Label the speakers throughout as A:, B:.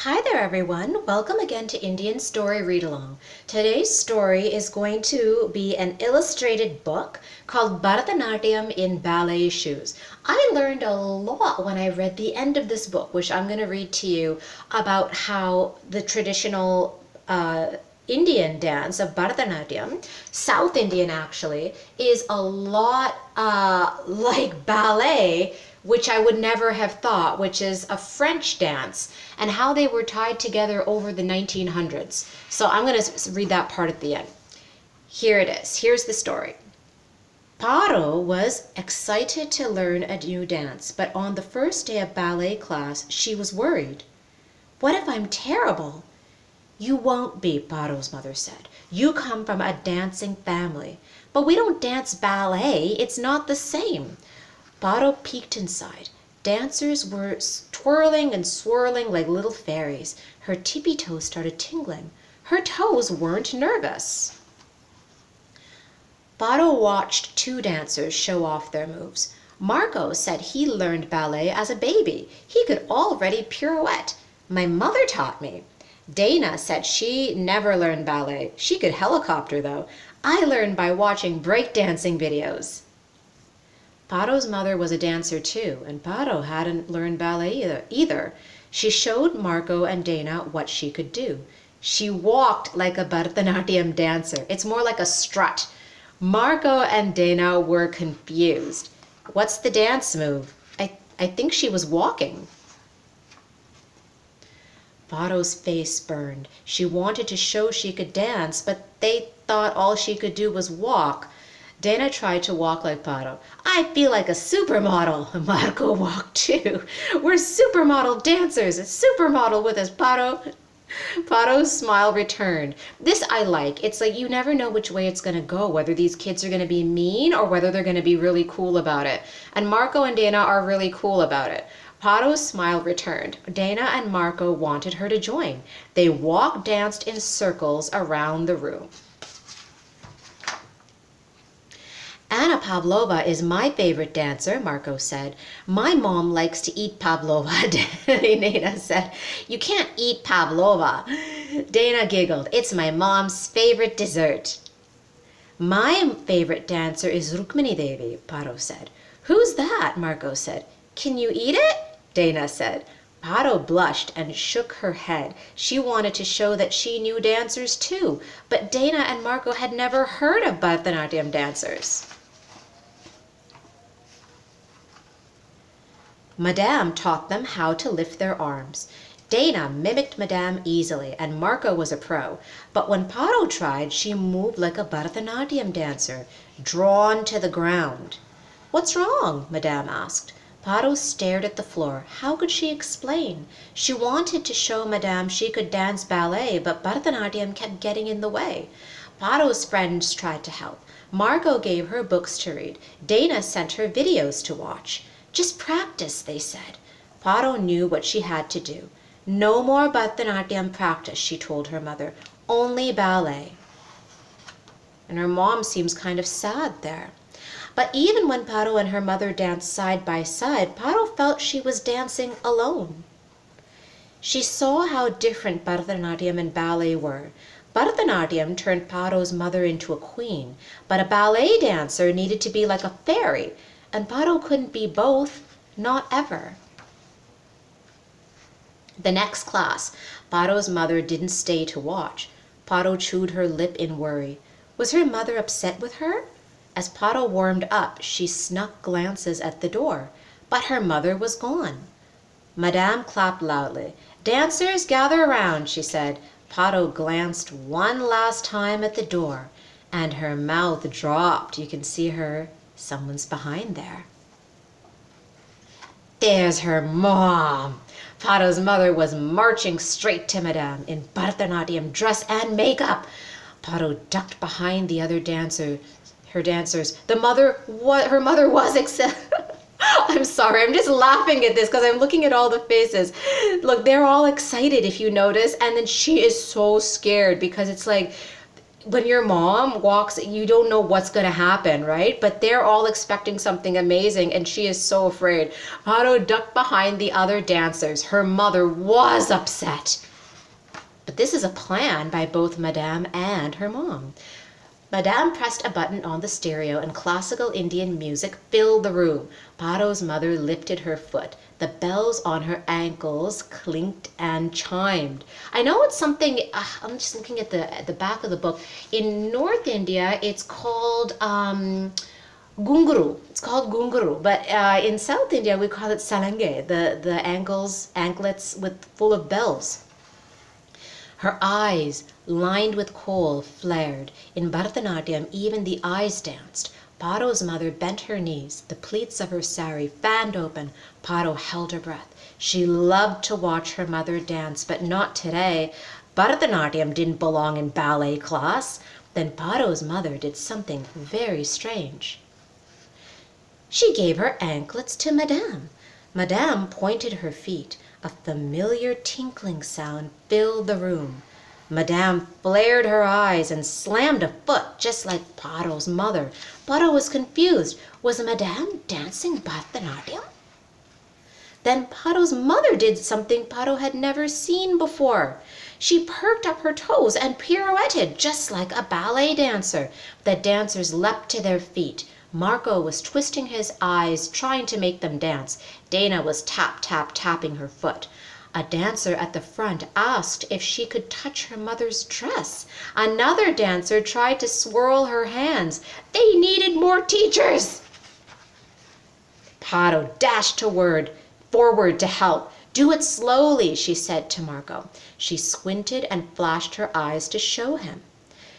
A: Hi there everyone, welcome again to Indian Story Read Along. Today's story is going to be an illustrated book called Bharatanatyam in Ballet Shoes. I learned a lot when I read the end of this book, which I'm going to read to you about how the traditional Indian dance of Bharatanatyam, South Indian actually, is a lot like ballet, which I would never have thought, which is a French dance, and how they were tied together over the 1900s. So I'm going to read that part at the end. Here it is. Here's the story. Paro was excited to learn a new dance, but on the first day of ballet class, she was worried. What if I'm terrible? You won't be, Paro's mother said. You come from a dancing family. But we don't dance ballet. It's not the same. Paro peeked inside. Dancers were twirling and swirling like little fairies. Her tippy toes started tingling. Her toes weren't nervous. Paro watched two dancers show off their moves. Marco said he learned ballet as a baby. He could already pirouette. My mother taught me. Dana said she never learned ballet. She could helicopter though. I learned by watching breakdancing videos. Paro's mother was a dancer too, and Paro hadn't learned ballet either. She showed Marco and Dana what she could do. She walked like a Bharatanatyam dancer. It's more like a strut. Marco and Dana were confused. What's the dance move? I think she was walking. Paro's face burned. She wanted to show she could dance, but they thought all she could do was walk. Dana tried to walk like Paro. I feel like a supermodel. Marco walked too. We're supermodel dancers. A supermodel with us, Paro. Paro's smile returned. This I like. It's like you never know which way it's going to go, whether these kids are going to be mean or whether they're going to be really cool about it. And Marco and Dana are really cool about it. Paro's smile returned. Dana and Marco wanted her to join. They danced in circles around the room. Anna Pavlova is my favorite dancer, Marco said. My mom likes to eat pavlova, Dana said. You can't eat pavlova. Dana giggled. It's my mom's favorite dessert. My favorite dancer is Rukmini Devi, Paro said. Who's that? Marco said. Can you eat it? Dana said. Paro blushed and shook her head. She wanted to show that she knew dancers too, but Dana and Marco had never heard of Bharatanatyam dancers. Madame taught them how to lift their arms. Dana mimicked Madame easily, and Marco was a pro. But when Paro tried, she moved like a Bharatanatyam dancer, drawn to the ground. What's wrong? Madame asked. Paro stared at the floor. How could she explain? She wanted to show Madame she could dance ballet, but Bharatanatyam kept getting in the way. Paro's friends tried to help. Marco gave her books to read. Dana sent her videos to watch. Just practice, they said. Paro knew what she had to do. No more Bharatanatyam practice, she told her mother. Only ballet. And her mom seems kind of sad there. But even when Paro and her mother danced side by side, Paro felt she was dancing alone. She saw how different Bharatanatyam and ballet were. Bharatanatyam turned Paro's mother into a queen, but a ballet dancer needed to be like a fairy, and Paro couldn't be both, not ever. The next class, Paro's mother didn't stay to watch. Paro chewed her lip in worry. Was her mother upset with her? As Paro warmed up, she snuck glances at the door, but her mother was gone. Madame clapped loudly. Dancers, gather around, she said. Paro glanced one last time at the door, and her mouth dropped. You can see her. Someone's behind there. There's her mom. Paro's mother was marching straight to Madame in Bharatanatyam dress and makeup. Paro ducked behind the other her dancers. Her mother was I'm sorry, I'm just laughing at this because I'm looking at all the faces. Look, they're all excited if you notice, and then she is so scared because it's like when your mom walks, you don't know what's going to happen, right? But they're all expecting something amazing, and she is so afraid. Paro ducked behind the other dancers. Her mother was upset. But this is a plan by both Madame and her mom. Madame pressed a button on the stereo and classical Indian music filled the room. Paro's mother lifted her foot. The bells on her ankles clinked and chimed. I know it's something, I'm just looking at the back of the book. In North India, it's called gunguru. It's called gunguru. But in South India, we call it salange, the anklets full of bells. Her eyes, lined with kohl, flared. In Bharatanatyam, even the eyes danced. Paro's mother bent her knees. The pleats of her sari fanned open. Paro held her breath. She loved to watch her mother dance, but not today. Bharatanatyam didn't belong in ballet class. Then Paro's mother did something very strange. She gave her anklets to Madame. Madame pointed her feet. A familiar tinkling sound filled the room. Madame flared her eyes and slammed a foot just like Paro's mother. Paro was confused. Was Madame dancing Bharatanatyam? Then Paro's mother did something Paro had never seen before. She perked up her toes and pirouetted just like a ballet dancer. The dancers leapt to their feet. Marco was twisting his eyes, trying to make them dance. Dana was tapping her foot. A dancer at the front asked if she could touch her mother's dress. Another dancer tried to swirl her hands. They needed more teachers. Paro dashed forward to help. Do it slowly, she said to Marco. She squinted and flashed her eyes to show him.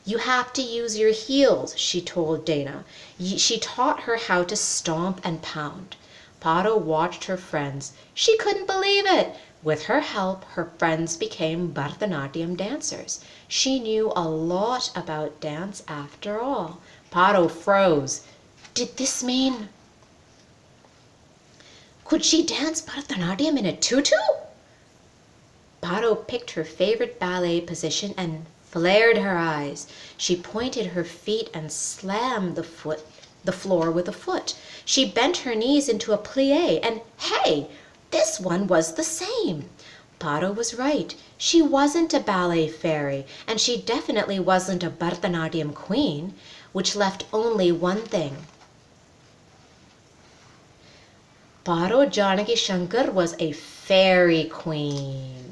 A: You have to use your heels, she told Dana. She taught her how to stomp and pound. Paro watched her friends. She couldn't believe it. With her help, her friends became Bharatanatyam dancers. She knew a lot about dance after all. Paro froze. Did this mean... Could she dance Bharatanatyam in a tutu? Paro picked her favorite ballet position and flared her eyes. She pointed her feet and slammed the floor with a foot. She bent her knees into a plie, and hey, this one was the same. Paro was right. She wasn't a ballet fairy, and she definitely wasn't a Bharatanatyam queen, which left only one thing. Paro Janaki Shankar was a fairy queen.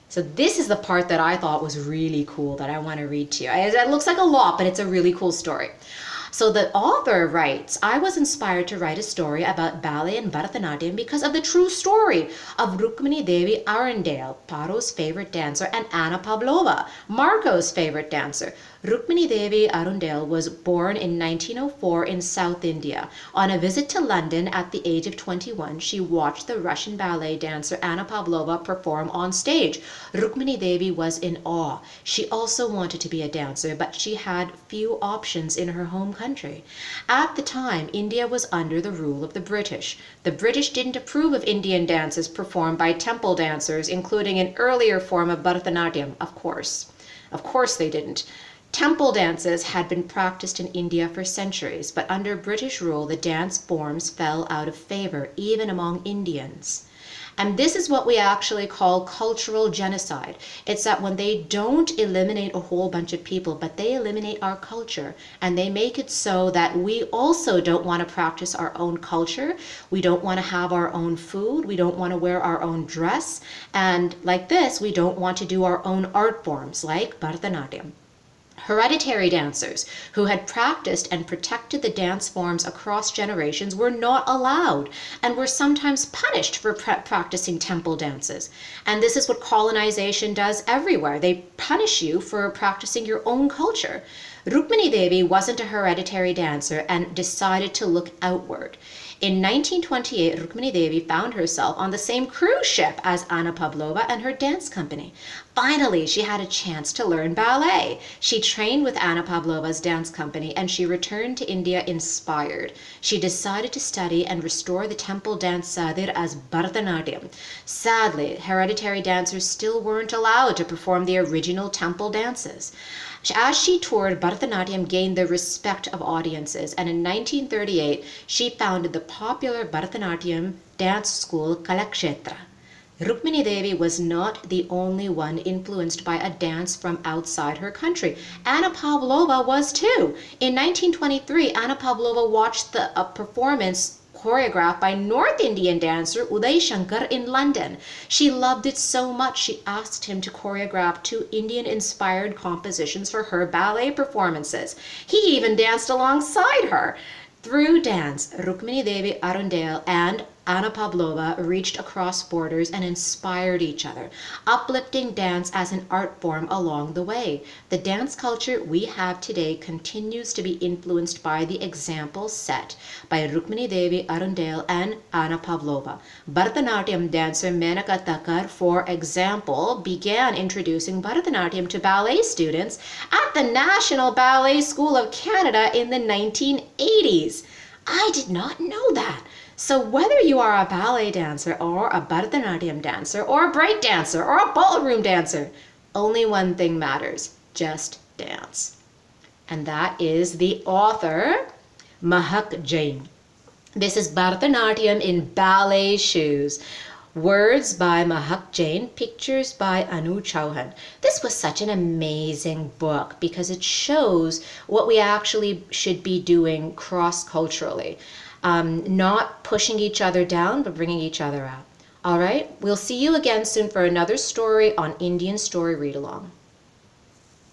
A: So this is the part that I thought was really cool that I want to read to you. It looks like a lot, but it's a really cool story. So the author writes, I was inspired to write a story about ballet and Bharatanatyam because of the true story of Rukmini Devi Arundel, Paro's favorite dancer, and Anna Pavlova, Marco's favorite dancer. Rukmini Devi Arundel was born in 1904 in South India. On a visit to London at the age of 21, she watched the Russian ballet dancer Anna Pavlova perform on stage. Rukmini Devi was in awe. She also wanted to be a dancer, but she had few options in her home country. At the time, India was under the rule of the British. The British didn't approve of Indian dances performed by temple dancers, including an earlier form of Bharatanatyam, of course. Of course they didn't. Temple dances had been practiced in India for centuries, but under British rule, the dance forms fell out of favor, even among Indians. And this is what we actually call cultural genocide. It's that when they don't eliminate a whole bunch of people, but they eliminate our culture, and they make it so that we also don't want to practice our own culture. We don't want to have our own food. We don't want to wear our own dress. And like this, we don't want to do our own art forms like Bharatanatyam. Hereditary dancers who had practiced and protected the dance forms across generations were not allowed and were sometimes punished for practicing temple dances. And this is what colonization does everywhere. They punish you for practicing your own culture. Rukmini Devi wasn't a hereditary dancer and decided to look outward. In 1928, Rukmini Devi found herself on the same cruise ship as Anna Pavlova and her dance company. Finally, she had a chance to learn ballet. She trained with Anna Pavlova's dance company and she returned to India inspired. She decided to study and restore the temple dance sadir as Bharatanatyam. Sadly, hereditary dancers still weren't allowed to perform the original temple dances. As she toured, Bharatanatyam gained the respect of audiences, and in 1938, she founded the popular Bharatanatyam dance school Kalakshetra. Rukmini Devi was not the only one influenced by a dance from outside her country. Anna Pavlova was too. In 1923, Anna Pavlova watched the performance choreographed by North Indian dancer Uday Shankar in London. She loved it so much she asked him to choreograph 2 Indian-inspired compositions for her ballet performances. He even danced alongside her. Through dance, Rukmini Devi Arundel and Anna Pavlova reached across borders and inspired each other, uplifting dance as an art form along the way. The dance culture we have today continues to be influenced by the examples set by Rukmini Devi Arundel and Anna Pavlova. Bharatanatyam dancer Menaka Thakkar, for example, began introducing Bharatanatyam to ballet students at the National Ballet School of Canada in the 1980s. I did not know that. So whether you are a ballet dancer or a Bharatanatyam dancer or a break dancer or a ballroom dancer, only one thing matters: just dance. And that is the author, Mahak Jain. This is Bharatanatyam in Ballet Shoes. Words by Mahak Jain, pictures by Chouhan. This was such an amazing book because it shows what we actually should be doing cross-culturally. Not pushing each other down, but bringing each other out. All right, we'll see you again soon for another story on Indian Story Read Along.